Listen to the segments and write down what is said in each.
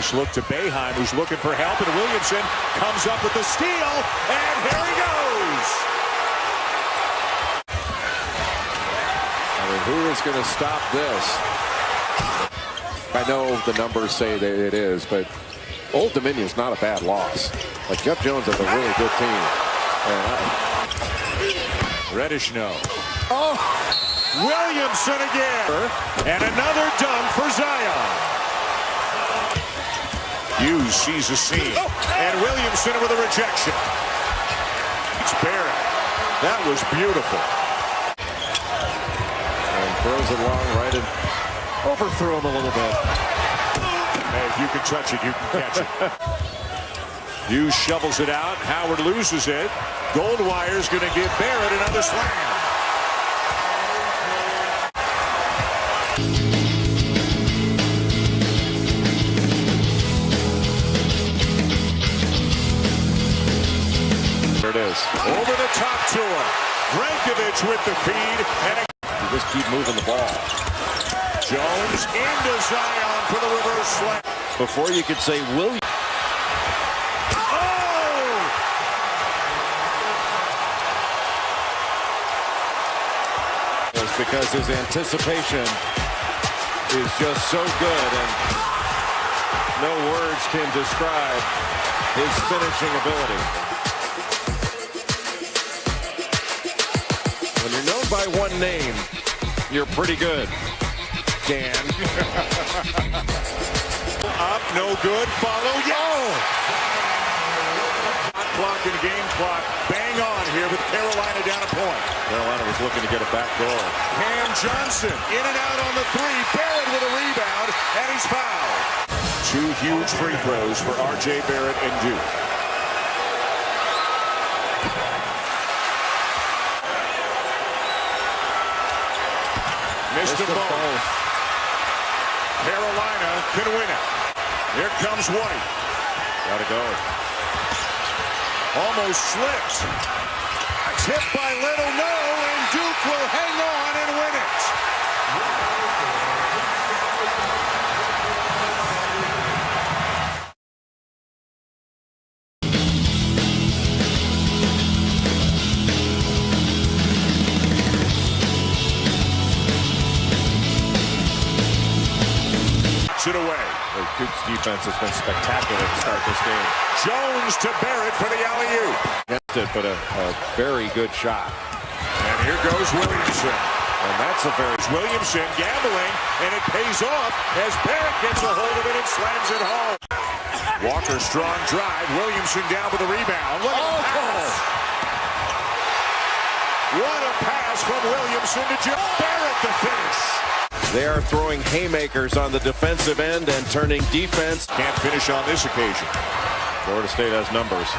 Nice look to Boeheim, who's looking for help, and Williamson comes up with the steal, and here he goes. I mean, who is going to stop this? I know the numbers say that it is, but Old Dominion's not a bad loss. Like, Jeff Jones has a really good team. Reddish no. Oh, Williamson again. And another dunk for Zion. Hughes sees a seam. And Williamson with a rejection. It's Barrett. That was beautiful. And throws it long right and overthrew him a little bit. Hey, if you can touch it, you can catch it. Hughes shovels it out. Howard loses it. Goldwire's going to give Barrett another slam. There it is. Over the top to him. Brankovic with the feed. And you just keep moving the ball. Jones into Zion for the reverse slam. Before you could say Williams. Because his anticipation is just so good, and no words can describe his finishing ability. When you're known by one name, you're pretty good, Dan. Up, no good, follow, clock and game clock bang on here with Carolina down a point. Carolina was looking to get a back door. Cam Johnson in and out on the three. Barrett with a rebound, and he's fouled. Two huge free throws for R.J. Barrett and Duke. Missed them both. Carolina can win it. Here comes White. Gotta go. Almost slipped. Tipped by Little, no, and Duke will hang on and win it. Knocks it away. Duke's defense has been spectacular to start this game. Jones to Barrett for the alley-oop. But a very good shot. And here goes Williamson. And that's a very... Williamson gambling, and it pays off as Barrett gets a hold of it and slams it home. Walker strong drive. Williamson down with the rebound. Look at the pass. What a pass from Williamson to Joe Barrett to finish. They are throwing haymakers on the defensive end and turning defense. Can't finish on this occasion. Florida State has numbers.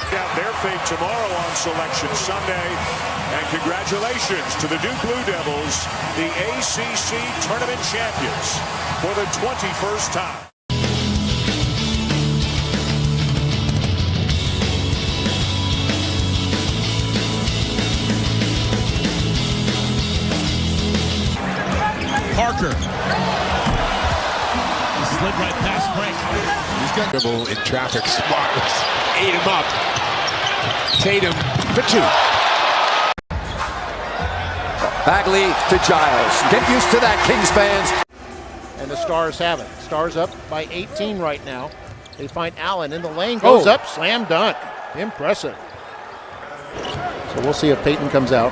Got their fate tomorrow on Selection Sunday. And congratulations to the Duke Blue Devils, the ACC Tournament champions for the 21st time. Parker. Slid right past Frank. He's got dribble in traffic. Smart. Ate him up. Tatum for two. Bagley to Giles. Get used to that, Kings fans. And the Stars have it. Stars up by 18 right now. They find Allen in the lane. Goes up. Slam dunk. Impressive. So we'll see if Peyton comes out.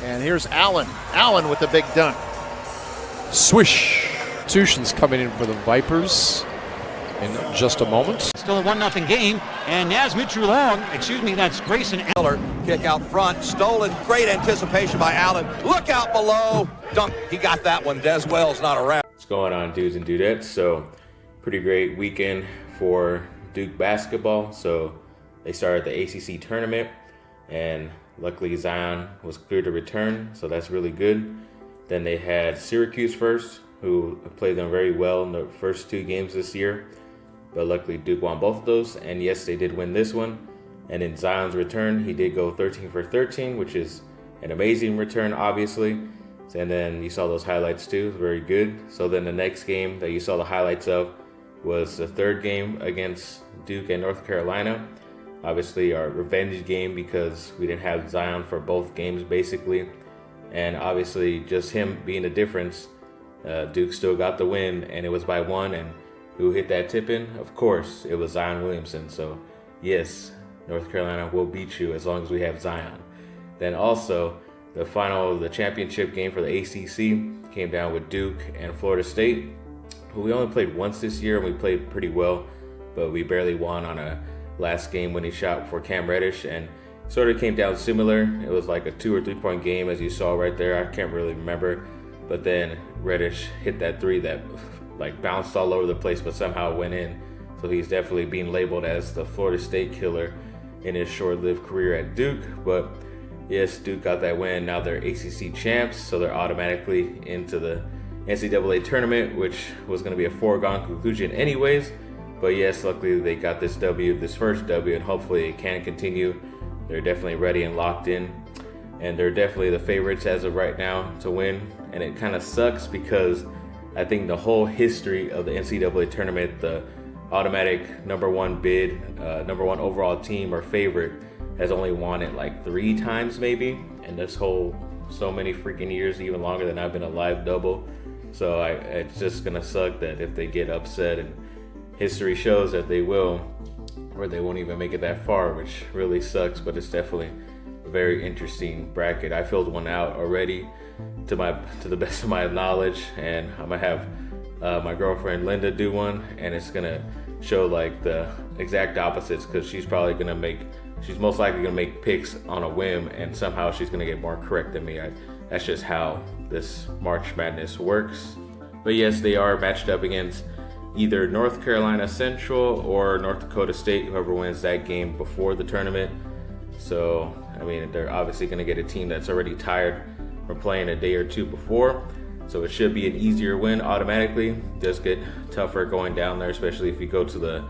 And here's Allen. Allen with the big dunk. Swish. Substitutions coming in for the Vipers in just a moment. Still a 1-0 game, and Nazmit Trulong, that's Grayson Miller kick out front, stolen, great anticipation by Allen. Look out below, dunk, he got that one. Des Wells not around. What's going on, dudes and dudettes? So, pretty great weekend for Duke basketball. So, they started the ACC tournament, and luckily Zion was cleared to return, so that's really good. Then they had Syracuse first, who played them very well in the first two games this year. But luckily Duke won both of those, and yes, they did win this one. And in Zion's return, he did go 13 for 13, which is an amazing return, obviously. And then you saw those highlights too, very good. So then the next game that you saw the highlights of was the third game against Duke and North Carolina. Obviously our revenge game because we didn't have Zion for both games basically. And obviously just him being the difference, Duke still got the win and it was by 1. And who hit that tip in? Of course, it was Zion Williamson. So yes, North Carolina will beat you as long as we have Zion. Then also, the final of the championship game for the ACC came down with Duke and Florida State, who we only played once this year, and we played pretty well, but we barely won on a last game winning shot for Cam Reddish, and sort of came down similar. It was like a 2 or 3 point game, as you saw right there. I can't really remember, but then Reddish hit that 3 that like bounced all over the place, but somehow went in. So he's definitely being labeled as the Florida State killer in his short-lived career at Duke, but yes, Duke got that win. Now they're ACC champs, so they're automatically into the NCAA tournament, which was going to be a foregone conclusion anyways. But yes, luckily they got this W, this first W, and hopefully it can continue. They're definitely ready and locked in, and they're definitely the favorites as of right now to win. And it kind of sucks because I think the whole history of the NCAA tournament, the automatic number 1 bid, number 1 overall team or favorite, has only won it like 3 times maybe, and this whole so many freaking years, even longer than I've been alive, double. So it's just gonna suck that if they get upset, and history shows that they will, or they won't even make it that far, which really sucks. But it's definitely a very interesting bracket. I filled one out already to the best of my knowledge, and I'm gonna have my girlfriend Linda do one, and it's gonna show like the exact opposites, because she's most likely gonna make picks on a whim, and somehow she's gonna get more correct than me. That's just how this March Madness works. But yes, they are matched up against either North Carolina Central or North Dakota State, whoever wins that game before the tournament. So, I mean, they're obviously gonna get a team that's already tired from playing a day or 2 before. So it should be an easier win automatically. It does get tougher going down there, especially if you go to the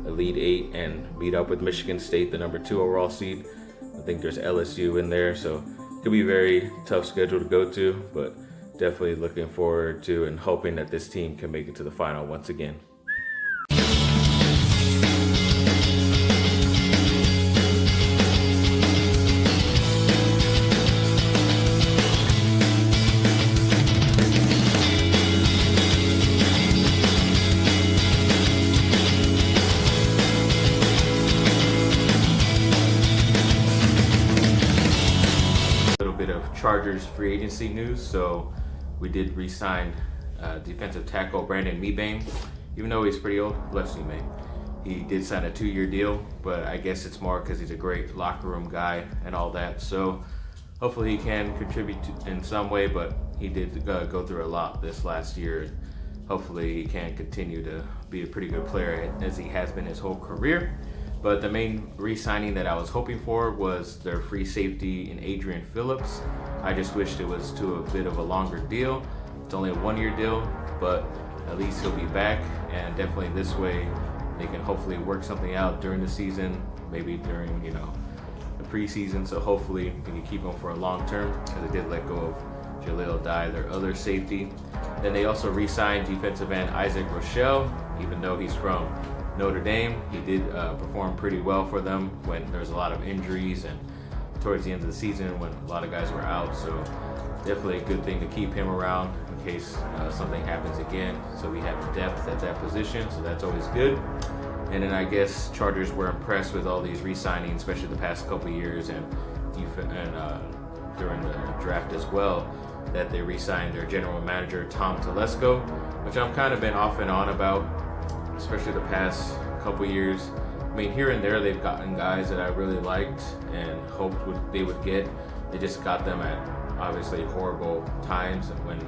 Elite 8 and meet up with Michigan State, the number 2 overall seed. I think there's LSU in there, so it could be a very tough schedule to go to, but definitely looking forward to and hoping that this team can make it to the final once again. Chargers free agency news. So we did re-sign defensive tackle Brandon Mebane, even though he's pretty old. Bless you, man. He did sign a 2-year deal, but I guess it's more because he's a great locker room guy and all that. So hopefully he can contribute in some way, but he did go through a lot this last year. Hopefully he can continue to be a pretty good player as he has been his whole career. But the main re-signing that I was hoping for was their free safety in Adrian Phillips. I just wished it was to a bit of a longer deal. It's only a 1-year deal, but at least he'll be back, and definitely this way they can hopefully work something out during the season, maybe during, the preseason. So hopefully we can keep him for a long term, because they did let go of Jaleel Dye, their other safety. Then they also re-signed defensive end Isaac Rochelle, even though he's from Notre Dame. He did perform pretty well for them when there's a lot of injuries and towards the end of the season when a lot of guys were out. So definitely a good thing to keep him around in case something happens again. So we have depth at that position, so that's always good. And then I guess Chargers were impressed with all these re-signings, especially the past couple of years, and during the draft as well, that they re-signed their general manager Tom Tolesco, which I've kind of been off and on about, especially the past couple years. I mean, here and there they've gotten guys that I really liked and hoped they would get. They just got them at obviously horrible times when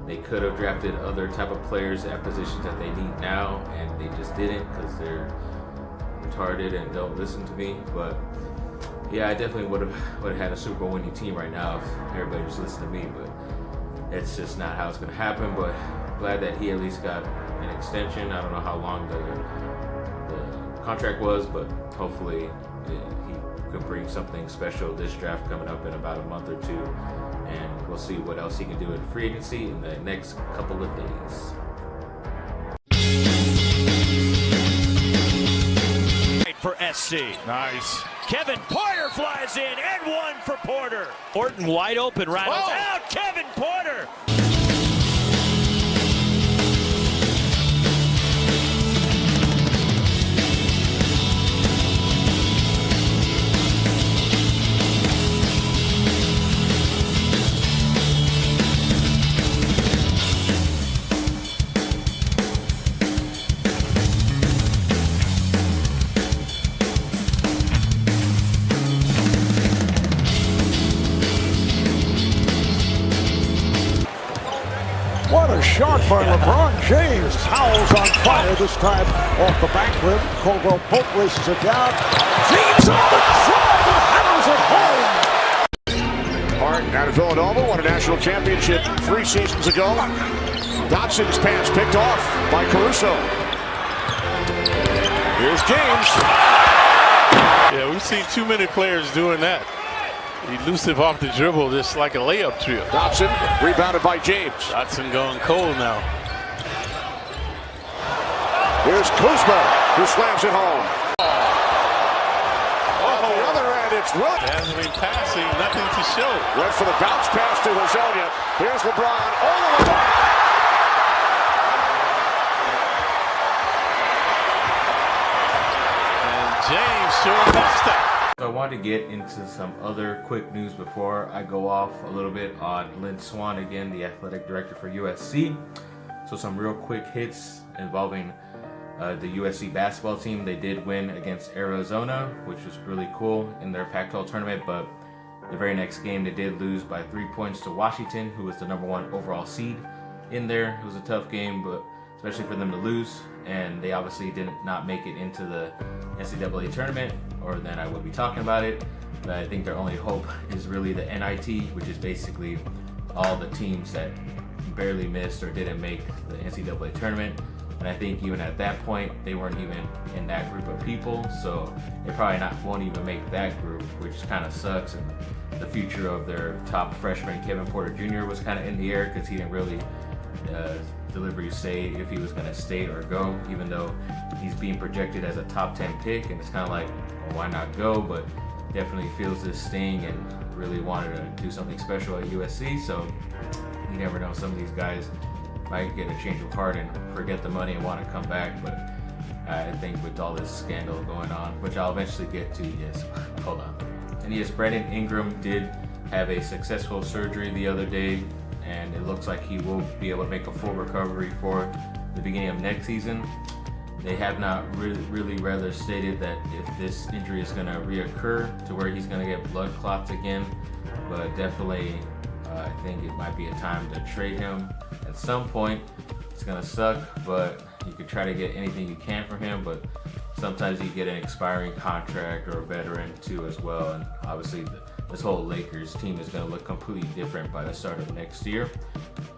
they could have drafted other type of players at positions that they need now, and they just didn't because they're retarded and don't listen to me. But yeah, I definitely would have had a Super Bowl winning team right now if everybody just listened to me, but it's just not how it's going to happen. But glad that he at least got an extension. I don't know how long the contract was, but hopefully he could bring something special this draft coming up in about a month or 2 and we'll see what else he can do in free agency in the next couple of days. For SC. Nice. Kevin Porter flies in and one for Porter. Orton wide open, rattles out. Kevin Porter. What a shot by LeBron James. Towels on fire this time off the back rim. Caldwell Pope races it down. James on the drive and hammers it home. Hart out of Villanova won a national championship 3 seasons ago. Dotson's pass picked off by Caruso. Here's James. Yeah, we've seen too many players doing that. Elusive off the dribble, just like a layup drill. Dotson rebounded by James. Dotson going cold now. Here's Kuzma, who slams it home. On the other end, it's Wilt. Hasn't been passing, nothing to show. Went for the bounce pass to Hazonia. Here's LeBron all the way back. And James sure enough stopped. So I wanted to get into some other quick news before I go off a little bit on Lynn Swann, again, the athletic director for USC. So some real quick hits involving the USC basketball team. They did win against Arizona, which was really cool in their Pac-12 tournament, but the very next game they did lose by 3 points to Washington, who was the #1 overall seed in there. It was a tough game, but especially for them to lose, and they obviously did not make it into the NCAA tournament, or then I would be talking about it. But I think their only hope is really the NIT, which is basically all the teams that barely missed or didn't make the NCAA tournament. And I think even at that point, they weren't even in that group of people, so they probably won't even make that group, which kind of sucks. And the future of their top freshman, Kevin Porter Jr., was kind of in the air because he didn't really deliberately say if he was going to stay or go, even though he's being projected as a top 10 pick, and it's kind of like, well, why not go? But definitely feels this sting and really wanted to do something special at USC, so you never know, some of these guys might get a change of heart and forget the money and want to come back. But I think with all this scandal going on, which I'll eventually get to, yes, hold on. And yes, Brandon Ingram did have a successful surgery the other day, and it looks like he will be able to make a full recovery for the beginning of next season. They have not really rather stated that if this injury is going to reoccur to where he's going to get blood clots again, but definitely I think it might be a time to trade him at some point. It's going to suck, but you could try to get anything you can from him, but sometimes you get an expiring contract or a veteran too as well, and obviously this whole Lakers team is going to look completely different by the start of next year.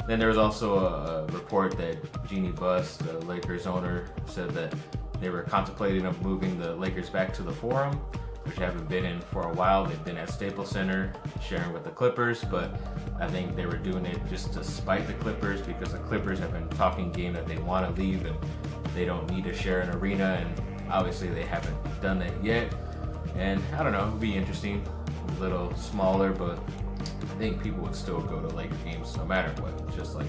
Then there was also a report that Jeannie Buss, the Lakers owner, said that they were contemplating of moving the Lakers back to the Forum, which they haven't been in for a while. They've been at Staples Center sharing with the Clippers, but I think they were doing it just to spite the Clippers because the Clippers have been talking game that they want to leave and they don't need to share an arena, and obviously they haven't done that yet. And I don't know, it would be interesting, a little smaller, but I think people would still go to Laker games no matter what. It's just like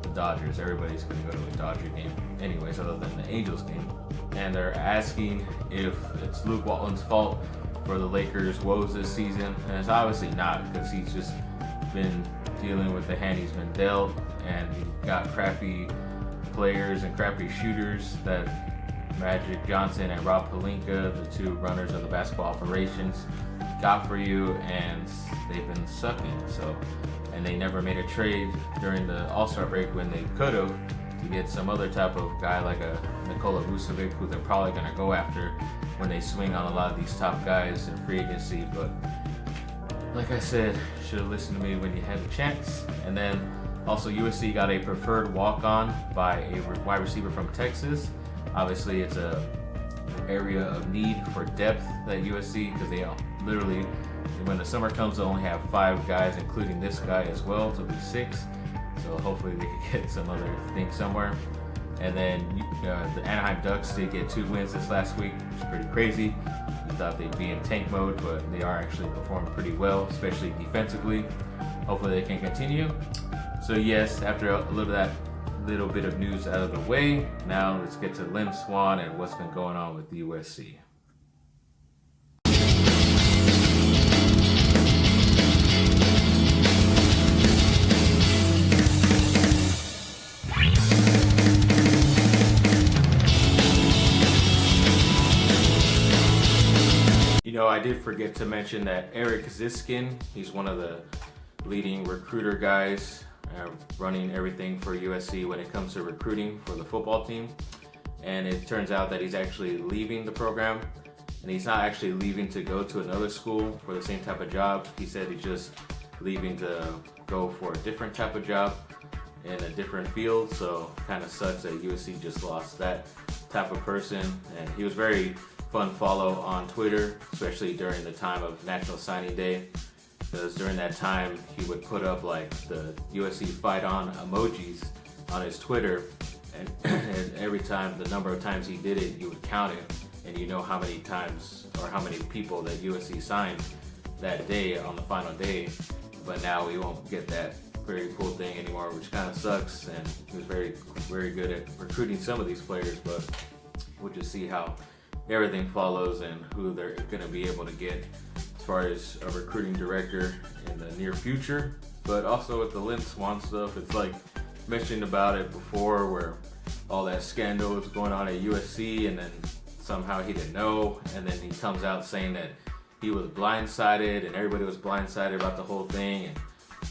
the Dodgers, everybody's going to go to a Dodger game anyways, other than the Angels game. And they're asking if it's Luke Walton's fault for the Lakers' woes this season, and it's obviously not, because he's just been dealing with the hand he's been dealt, and he got crappy players and crappy shooters that Magic Johnson and Rob Pelinka, the two runners of the basketball operations, got for you, and they've been sucking. So, and they never made a trade during the All-Star break when they could have to get some other type of guy like a Nikola Vucevic, who they're probably going to go after when they swing on a lot of these top guys in free agency. But like I said, should have listened to me when you had the chance. And then also USC got a preferred walk-on by a wide receiver from Texas. Obviously, it's a area of need for depth at USC because they literally when the summer comes, they'll only have 5 guys, including this guy as well, so it'll be 6. So hopefully they could get some other thing somewhere. And then the Anaheim Ducks did get 2 wins this last week, which is pretty crazy. We thought they'd be in tank mode, but they are actually performing pretty well, especially defensively. Hopefully they can continue. So yes, after a little bit of news out of the way, now let's get to Lynn Swann and what's been going on with USC. I did forget to mention that Eric Ziskin, he's one of the leading recruiter guys running everything for USC when it comes to recruiting for the football team. And it turns out that he's actually leaving the program, and he's not actually leaving to go to another school for the same type of job. He said he's just leaving to go for a different type of job in a different field. So kind of sucks that USC just lost that type of person. And he was very fun follow on Twitter, especially during the time of National Signing Day, because during that time he would put up like the USC fight on emojis on his Twitter, and every time, the number of times he did it, you would count it, and you know how many times or how many people that USC signed that day on the final day. But now we won't get that very cool thing anymore, which kind of sucks. And he was very good at recruiting some of these players, but we'll just see how everything follows and who they're going to be able to get as far as a recruiting director in the near future. But also with the Lynn Swann stuff, it's like mentioned about it before, where all that scandal was going on at USC, and then somehow he didn't know, and then he comes out saying that he was blindsided, and everybody was blindsided about the whole thing. And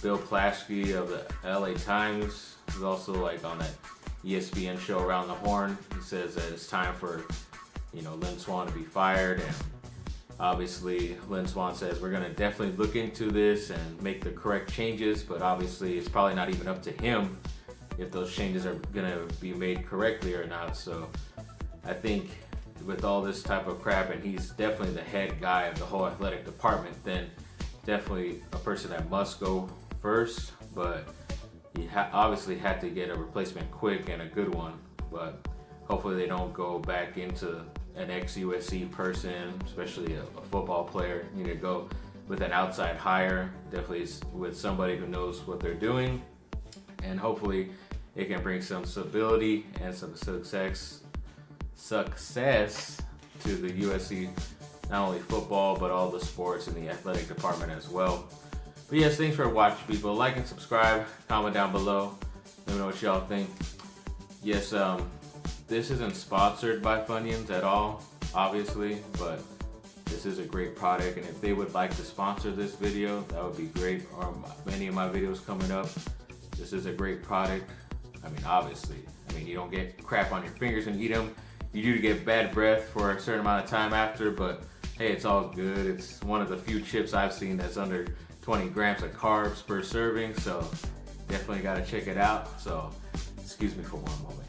Bill Plaschke of the LA Times is also like on that ESPN show Around the Horn. He says that it's time for Lynn Swann to be fired, and obviously Lynn Swann says we're going to definitely look into this and make the correct changes, but obviously it's probably not even up to him if those changes are going to be made correctly or not. So I think with all this type of crap, and he's definitely the head guy of the whole athletic department, then definitely a person that must go first, but he obviously had to get a replacement quick and a good one. But hopefully they don't go back into an ex-USC person, especially a football player. You need to go with an outside hire, definitely with somebody who knows what they're doing, and hopefully it can bring some stability and some success to the USC, not only football, but all the sports and the athletic department as well. But yes, thanks for watching, people. Like and subscribe, comment down below, let me know what y'all think. Yes, this isn't sponsored by Funyuns at all, obviously, but this is a great product, and if they would like to sponsor this video, that would be great, or many of my videos coming up. This is a great product. I mean, obviously, you don't get crap on your fingers when you eat them. You do get bad breath for a certain amount of time after, but hey, it's all good. It's one of the few chips I've seen that's under 20 grams of carbs per serving, so definitely got to check it out. So excuse me for one moment.